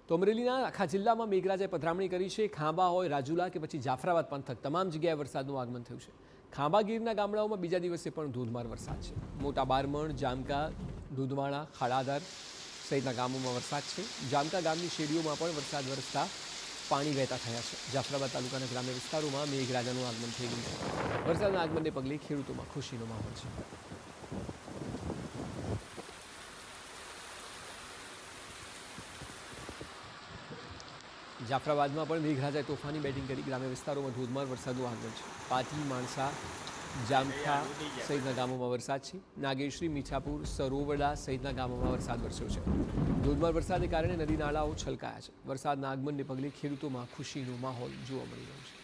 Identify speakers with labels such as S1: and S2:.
S1: તો અમરેલીના આખા જિલ્લામાં મેઘરાજાએ પધરામણી કરી છે। ખાંભા હોય, રાજુલા કે પછી જાફરાબાદ પંથક તમામ જગ્યાએ વરસાદનું આગમન થયું છે। ખાંભા ગીરના ગામડાઓમાં બીજા દિવસે પણ ધોધમાર વરસાદ છે। મોટા બારમણ, જામકા, દુધવાણા, ખાડાદર સહિતના ગામોમાં વરસાદ છે। જામકા ગામની શેરીઓમાં પણ વરસાદ વરસતા પાણી વહેતા થયા છે। જાફરાબાદ તાલુકાના ગ્રામ્ય વિસ્તારોમાં મેઘરાજાનું આગમન થઈ ગયું છે। વરસાદના આગમનને પગલે ખેડૂતોમાં ખુશીનો માહોલ છે। જાફરાબાદમાં પણ મેઘરાજાએ તોફાની બેટિંગ કરી ગ્રામ્ય વિસ્તારોમાં ધોધમાર વરસાદનું આગમન છે। પાટી, માણસા, જામખા સહિતના ગામોમાં વરસાદ છે। નાગેશ્રી, મીઠાપુર, સરોવડા સહિતના ગામોમાં વરસાદ વરસ્યો છે। ધોધમાર વરસાદને કારણે નદી નાળાઓ છલકાયા છે। વરસાદના આગમનને પગલે ખેડૂતોમાં ખુશીનો માહોલ જોવા મળી રહ્યો છે।